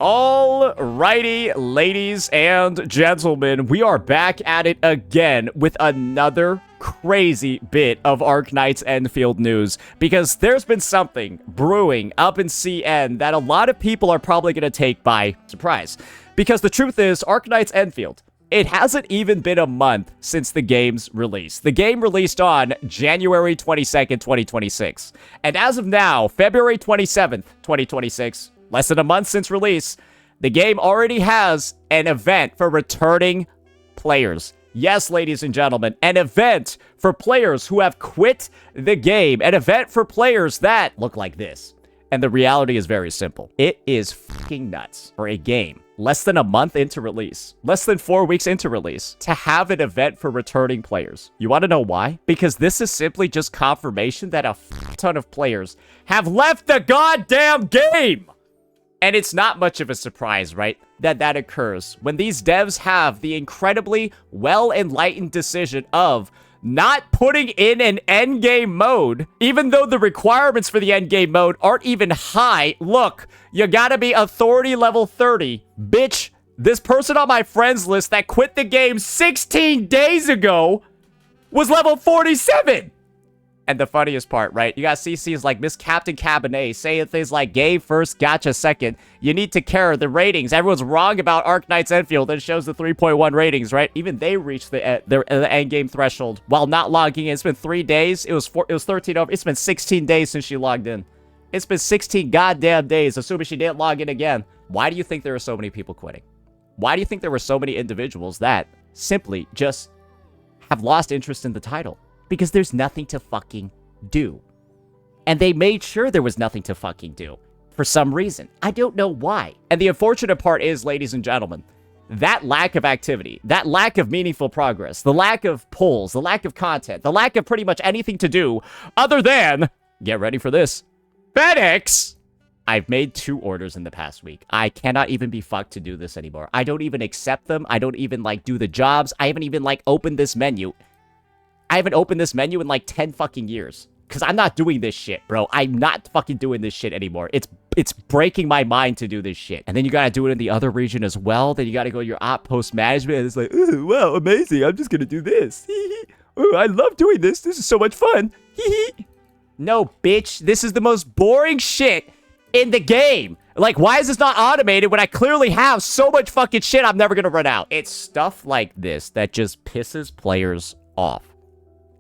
Alrighty, ladies and gentlemen, we are back at it again with another crazy bit of Arknights Endfield news, because there's been something brewing up in CN that a lot of people are probably going to take by surprise. Because the truth is, Arknights Endfield, it hasn't even been a month since the game's release. The game released on January 22nd, 2026. And as of now, February 27th, 2026, less than a month since release, the game already has an event for returning players. Yes, ladies and gentlemen, an event for players who have quit the game. An event for players that look like this. And the reality is very simple. It is fucking nuts for a game less than a month into release, less than 4 weeks into release, to have an event for returning players. You want to know why? Because this is simply just confirmation that a ton of players have left the goddamn game. And it's not much of a surprise, right, that occurs when these devs have the incredibly well-enlightened decision of not putting in an endgame mode, even though the requirements for the endgame mode aren't even high. Look, you gotta be authority level 30. Bitch, this person on my friends list that quit the game 16 days ago was level 47. And the funniest part, right? You got CCs like Miss Captain Cabernet saying things like gay first, gotcha second. You need to care the ratings. Everyone's wrong about Arknights Endfield. It shows the 3.1 ratings, right? Even they reached the end game threshold while not logging in. It's been 3 days. It was 13 over. It's been 16 days since she logged in. It's been 16 goddamn days, assuming she didn't log in again. Why do you think there are so many people quitting? Why do you think there were so many individuals that simply just have lost interest in the title? Because there's nothing to fucking do. And they made sure there was nothing to fucking do. For some reason. I don't know why. And the unfortunate part is, ladies and gentlemen, that lack of activity, that lack of meaningful progress, the lack of polls, the lack of content, the lack of pretty much anything to do other than, get ready for this, FedEx. I've made 2 orders in the past week. I cannot even be fucked to do this anymore. I don't even accept them. I don't even, do the jobs. I haven't even, opened this menu. I haven't opened this menu in 10 fucking years. Because I'm not doing this shit, bro. I'm not fucking doing this shit anymore. It's breaking my mind to do this shit. And then you gotta do it in the other region as well. Then you gotta go to your post management. And it's like, ooh, wow, amazing. I'm just gonna do this. Ooh, I love doing this. This is so much fun. No, bitch. This is the most boring shit in the game. Why is this not automated when I clearly have so much fucking shit I'm never gonna run out? It's stuff like this that just pisses players off.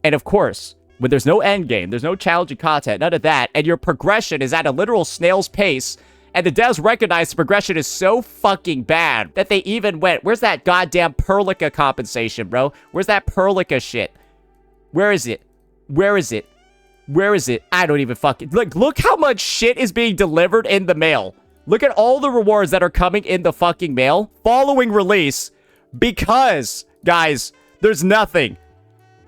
And of course, when there's no end game, there's no challenging content, none of that, and your progression is at a literal snail's pace, and the devs recognize the progression is so fucking bad that they even went, where's that goddamn Perlica compensation, bro? Where's that Perlica shit? Where is it? Where is it? Where is it? I don't even fucking... Look how much shit is being delivered in the mail. Look at all the rewards that are coming in the fucking mail following release, because, guys, there's nothing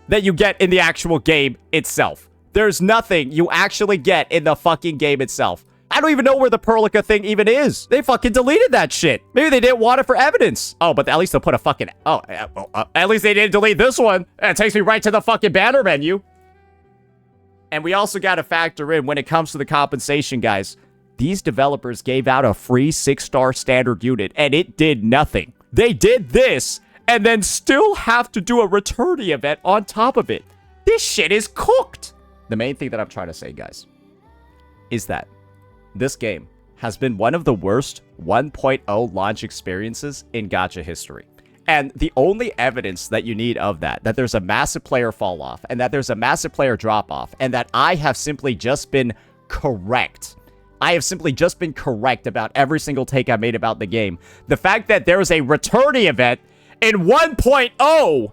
that you get in the actual game itself. There's nothing you actually get in the fucking game itself. I don't even know where the Perlica thing even is. They fucking deleted that shit. Maybe they didn't want it for evidence. Oh, but at least they'll put a fucking... at least they didn't delete this one. It takes me right to the fucking banner menu. And we also got to factor in, when it comes to the compensation, guys, these developers gave out a free 6-star standard unit, and it did nothing. They did this, and then still have to do a Returnee event on top of it. This shit is cooked. The main thing that I'm trying to say, guys, is that this game has been one of the worst 1.0 launch experiences in gacha history. And the only evidence that you need of that there's a massive player fall off, and that there's a massive player drop off, and that I have simply just been correct. I have simply just been correct about every single take I made about the game. The fact that there is a Returnee event in 1.0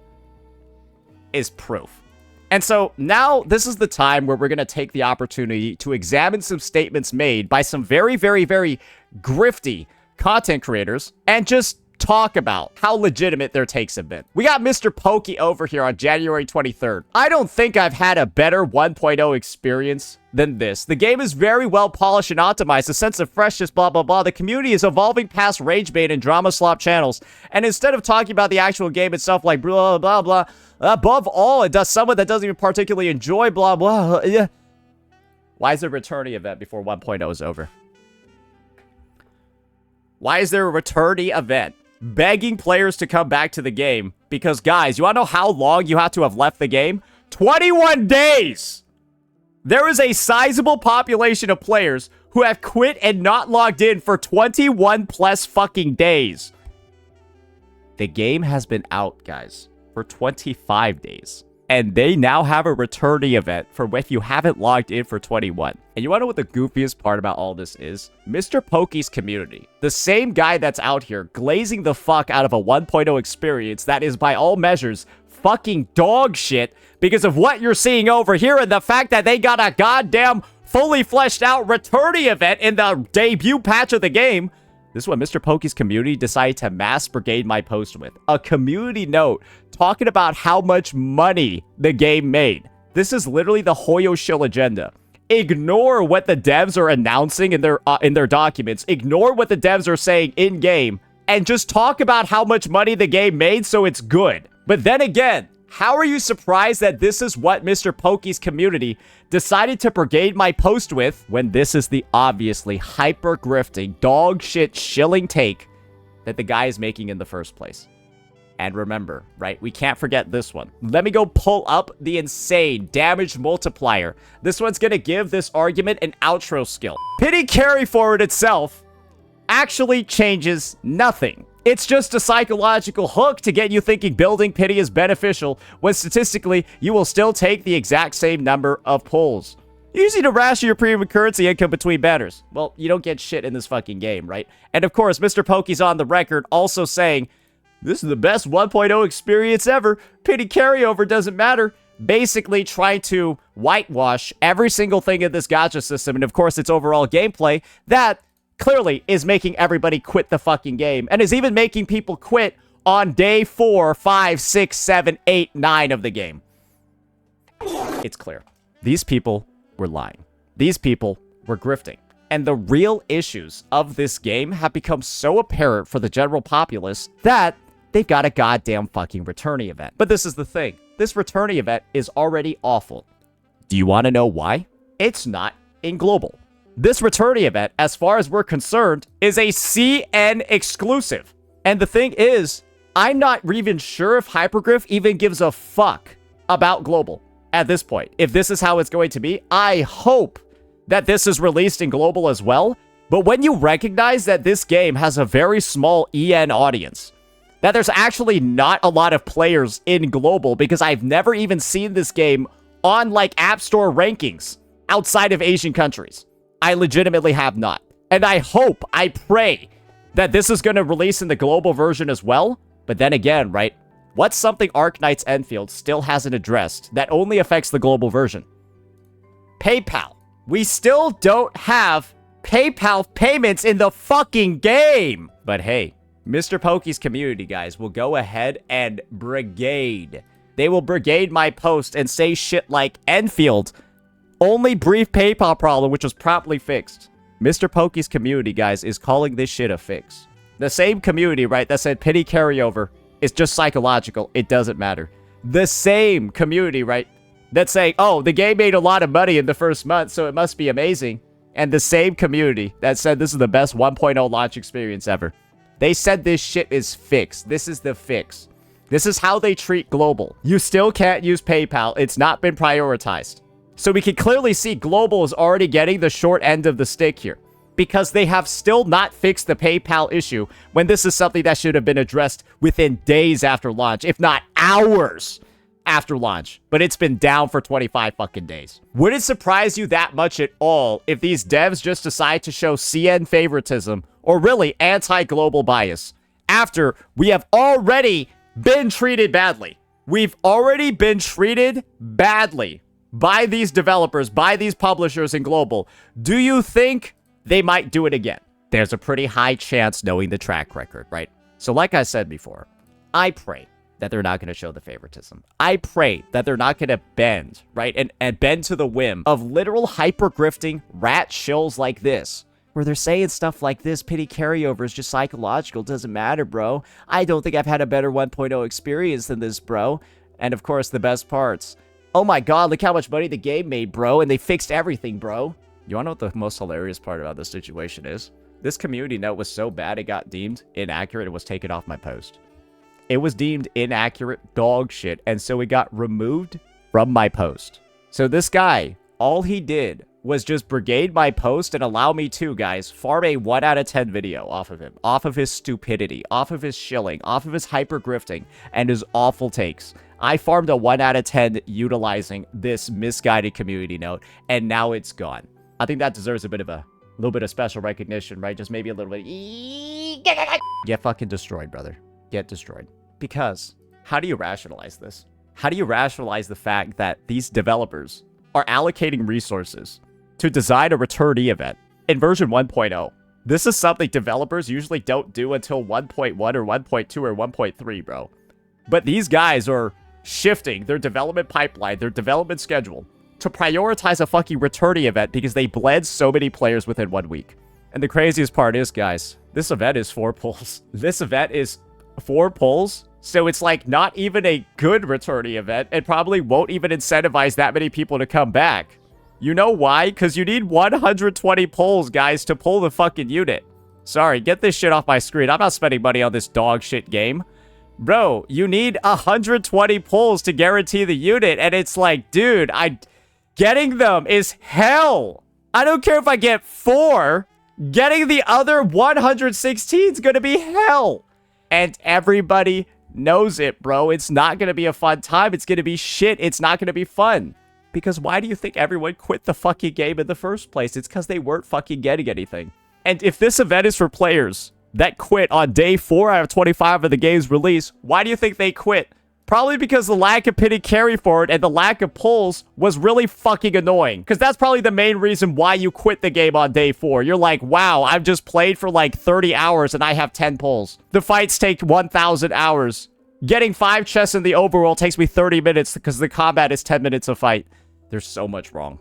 is proof. And so now this is the time where we're going to take the opportunity to examine some statements made by some very, very, very grifty content creators and just talk about how legitimate their takes have been. We got Mr. Pokey over here on January 23rd. I don't think I've had a better 1.0 experience than this. The game is very well polished and optimized. The sense of freshness, blah, blah, blah. The community is evolving past rage bait and drama slop channels. And instead of talking about the actual game itself, like blah, blah, blah, above all, it does someone that doesn't even particularly enjoy blah, blah. Yeah. Why is there a Returnee event before 1.0 is over? Why is there a returnee event begging players to come back to the game? Because, guys, you want to know how long you have to have left the game? 21 days! There is a sizable population of players who have quit and not logged in for 21 plus fucking days. The game has been out, guys, for 25 days. And they now have a returnee event for if you haven't logged in for 21. And you want to know what the goofiest part about all this is? Mr. Pokey's community. The same guy that's out here glazing the fuck out of a 1.0 experience that is by all measures fucking dog shit because of what you're seeing over here and the fact that they got a goddamn fully fleshed out returnee event in the debut patch of the game. This is what Mr. Pokey's community decided to mass brigade my post with. A community note talking about how much money the game made. This is literally the Hoyo shill agenda. Ignore what the devs are announcing in their documents. Ignore what the devs are saying in-game. And just talk about how much money the game made so it's good. But then again, how are you surprised that this is what Mr. Pokey's community decided to brigade my post with when this is the obviously hyper-grifting, dog shit shilling take that the guy is making in the first place? And remember, right, we can't forget this one. Let me go pull up the insane damage multiplier. This one's gonna give this argument an outro skill. Pity carry forward itself actually changes nothing. It's just a psychological hook to get you thinking building pity is beneficial when statistically you will still take the exact same number of pulls. Easy to ration your premium currency income between banners. Well, you don't get shit in this fucking game, right? And of course, Mr. Pokey's on the record also saying, this is the best 1.0 experience ever. Pity carryover doesn't matter. Basically trying to whitewash every single thing in this gacha system and of course its overall gameplay that clearly is making everybody quit the fucking game and is even making people quit on day 4, 5, 6, 7, 8, 9 of the game. It's clear. These people were lying. These people were grifting. And the real issues of this game have become so apparent for the general populace that they've got a goddamn fucking returnee event. But this is the thing. This returnee event is already awful. Do you want to know why? It's not in global. This returnee event, as far as we're concerned, is a CN exclusive. And the thing is, I'm not even sure if Hypergriff even gives a fuck about global at this point. If this is how it's going to be, I hope that this is released in global as well. But when you recognize that this game has a very small EN audience, that there's actually not a lot of players in global, because I've never even seen this game on like App Store rankings outside of Asian countries. I legitimately have not. And I hope, I pray that this is going to release in the global version as well. But then again, right? What's something Arknights Endfield still hasn't addressed that only affects the global version? PayPal. We still don't have PayPal payments in the fucking game. But hey, Mr. Pokey's community, guys, will go ahead and brigade. They will brigade my post and say shit like Endfield. Only brief PayPal problem, which was promptly fixed. Mr. Pokey's community, guys, is calling this shit a fix. The same community, right, that said pity carryover is just psychological. It doesn't matter. The same community, right, that's saying, oh, the game made a lot of money in the first month, so it must be amazing. And the same community that said this is the best 1.0 launch experience ever. They said this shit is fixed. This is the fix. This is how they treat global. You still can't use PayPal. It's not been prioritized. So we can clearly see global is already getting the short end of the stick here, because they have still not fixed the PayPal issue when this is something that should have been addressed within days after launch, if not hours after launch. But it's been down for 25 fucking days. Would it surprise you that much at all if these devs just decide to show CN favoritism or really anti-global bias after we have already been treated badly? We've already been treated badly by these developers, by these publishers in global. Do you think they might do it again? There's a pretty high chance knowing the track record, right? So like I said before, I pray that they're not going to show the favoritism. I pray that they're not going to bend, right? And bend to the whim of literal hyper-grifting rat shills like this, where they're saying stuff like this, pity carryover is just psychological, doesn't matter, bro. I don't think I've had a better 1.0 experience than this, bro. And of course, the best parts. Oh my god, look how much money the game made, bro, and they fixed everything, bro. You wanna know what the most hilarious part about this situation is? This community note was so bad it got deemed inaccurate and was taken off my post. It was deemed inaccurate dog shit, and so it got removed from my post. So this guy, all he did was just brigade my post and allow me to, guys, farm a 1 out of 10 video off of him. Off of his stupidity, off of his shilling, off of his hyper grifting, and his awful takes. I farmed a 1 out of 10 utilizing this misguided community note, and now it's gone. I think that deserves a little bit of special recognition, right? Just maybe a little bit. Get fucking destroyed, brother. Get destroyed. Because how do you rationalize this? How do you rationalize the fact that these developers are allocating resources to design a returnee event in version 1.0? This is something developers usually don't do until 1.1 or 1.2 or 1.3, bro. But these guys are shifting their development pipeline, their development schedule, to prioritize a fucking returnee event because they bled so many players within 1 week. And the craziest part is, guys, this event is 4 pulls. This event is 4 pulls, so it's like not even a good returnee event. It probably won't even incentivize that many people to come back. You know why? Because you need 120 pulls, guys, to pull the fucking unit. Sorry, get this shit off my screen. I'm not spending money on this dog shit game. Bro, you need 120 pulls to guarantee the unit, and it's like, dude, getting them is hell. I don't care if I get 4. Getting the other 116 is gonna be hell. And everybody knows it, bro. It's not gonna be a fun time. It's gonna be shit. It's not gonna be fun. Because why do you think everyone quit the fucking game in the first place? It's because they weren't fucking getting anything. And if this event is for players that quit on day 4 out of 25 of the game's release, why do you think they quit? Probably because the lack of pitted carry forward and the lack of pulls was really fucking annoying. Because that's probably the main reason why you quit the game on day 4. You're like, wow, I've just played for like 30 hours and I have 10 pulls. The fights take 1,000 hours. Getting 5 chests in the overworld takes me 30 minutes because the combat is 10 minutes of fight. There's so much wrong.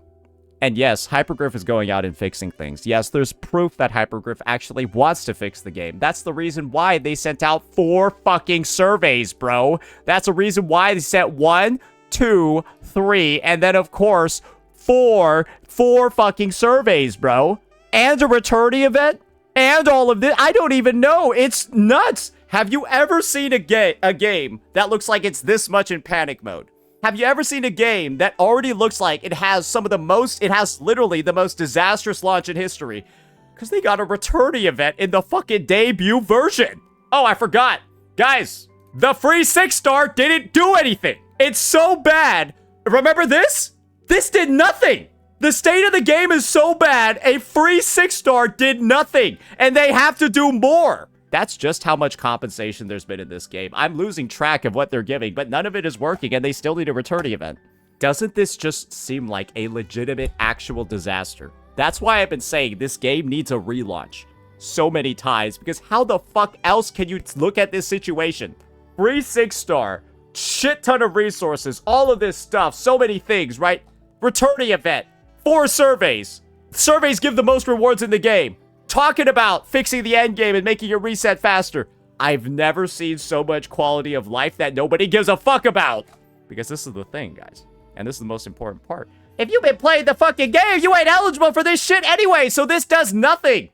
And yes, Hypergriff is going out and fixing things. Yes, there's proof that Hypergriff actually wants to fix the game. That's the reason why they sent out 4 fucking surveys, bro. That's the reason why they sent 1, 2, 3, and then, of course, 4 fucking surveys, bro. And a returnee event? And all of this? I don't even know. It's nuts. Have you ever seen a game that looks like it's this much in panic mode? Have you ever seen a game that already looks like it has literally the most disastrous launch in history? Because they got a returnee event in the fucking debut version. Oh, I forgot. Guys, the free 6-star didn't do anything. It's so bad. Remember this? This did nothing. The state of the game is so bad, a free 6-star did nothing. And they have to do more. That's just how much compensation there's been in this game. I'm losing track of what they're giving, but none of it is working, and they still need a returnee event. Doesn't this just seem like a legitimate, actual disaster? That's why I've been saying this game needs a relaunch so many times, because how the fuck else can you look at this situation? Free 6-star, shit ton of resources, all of this stuff, so many things, right? Returnee event, 4 surveys. Surveys give the most rewards in the game. Talking about fixing the endgame and making your reset faster. I've never seen so much quality of life that nobody gives a fuck about. Because this is the thing, guys. And this is the most important part. If you've been playing the fucking game, you ain't eligible for this shit anyway, so this does nothing.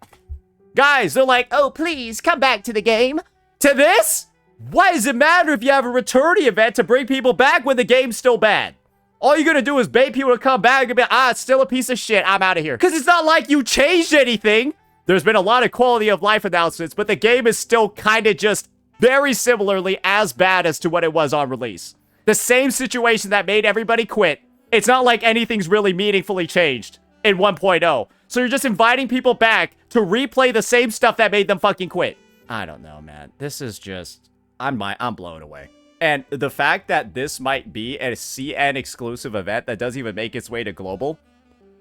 Guys, they're like, oh, please, come back to the game. To this? Why does it matter if you have a returnee event to bring people back when the game's still bad? All you're gonna do is bait people to come back and be like, it's still a piece of shit, I'm out of here. Because it's not like you changed anything. There's been a lot of quality of life announcements, but the game is still kind of just very similarly as bad as to what it was on release. The same situation that made everybody quit. It's not like anything's really meaningfully changed in 1.0. So you're just inviting people back to replay the same stuff that made them fucking quit. I don't know, man. This is just... I'm blown away. And the fact that this might be a CN exclusive event that doesn't even make its way to global,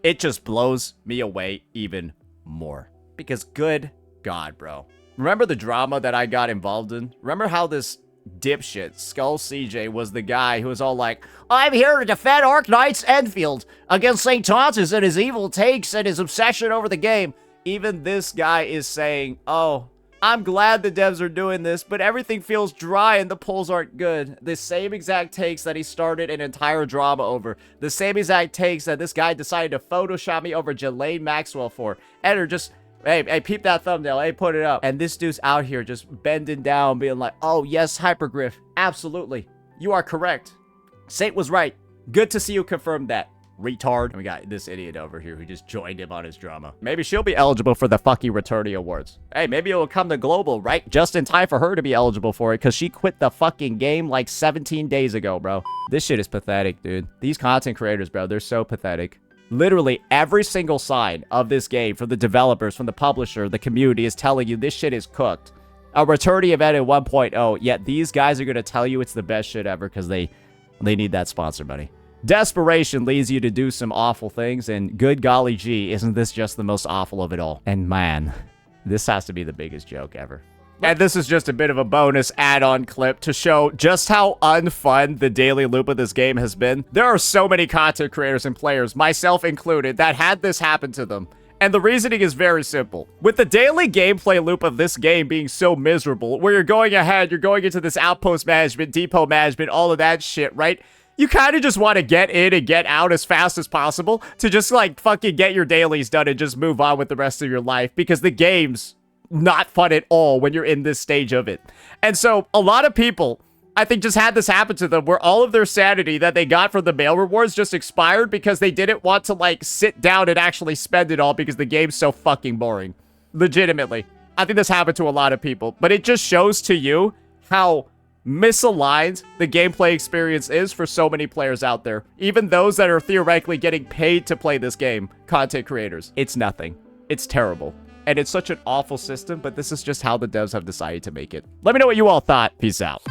it just blows me away even more. Because good God, bro. Remember the drama that I got involved in? Remember how this dipshit, Skull CJ, was the guy who was all like, I'm here to defend Arknights Endfield against St. Thomas and his evil takes and his obsession over the game. Even this guy is saying, oh, I'm glad the devs are doing this, but everything feels dry and the polls aren't good. The same exact takes that he started an entire drama over. The same exact takes that this guy decided to Photoshop me over Jelaine Maxwell for. And are just... Hey, peep that thumbnail. Hey, put it up. And this dude's out here just bending down, being like, oh, yes, Hypergriff. Absolutely. You are correct. Saint was right. Good to see you confirm that. Retard. And we got this idiot over here who just joined him on his drama. Maybe she'll be eligible for the fucking Returnee Awards. Hey, maybe it'll come to global, right? Just in time for her to be eligible for it, because she quit the fucking game like 17 days ago, bro. This shit is pathetic, dude. These content creators, bro, they're so pathetic. Literally every single sign of this game from the developers, from the publisher, the community is telling you this shit is cooked. A Returnee event at 1.0, yet these guys are going to tell you it's the best shit ever because they need that sponsor money. Desperation leads you to do some awful things, and good golly gee, isn't this just the most awful of it all? And man, this has to be the biggest joke ever. And this is just a bit of a bonus add-on clip to show just how unfun the daily loop of this game has been. There are so many content creators and players, myself included, that had this happen to them. And the reasoning is very simple. With the daily gameplay loop of this game being so miserable, where you're going ahead, you're going into this outpost management, depot management, all of that shit, right? You kind of just want to get in and get out as fast as possible to just, like, fucking get your dailies done and just move on with the rest of your life, because the game's not fun at all when you're in this stage of it. And so a lot of people, I think, just had this happen to them where all of their sanity that they got from the mail rewards just expired because they didn't want to, like, sit down and actually spend it all because the game's so fucking boring. Legitimately. I think this happened to a lot of people, but it just shows to you how misaligned the gameplay experience is for so many players out there. Even those that are theoretically getting paid to play this game, content creators. It's nothing. It's terrible. And it's such an awful system, but this is just how the devs have decided to make it. Let me know what you all thought. Peace out.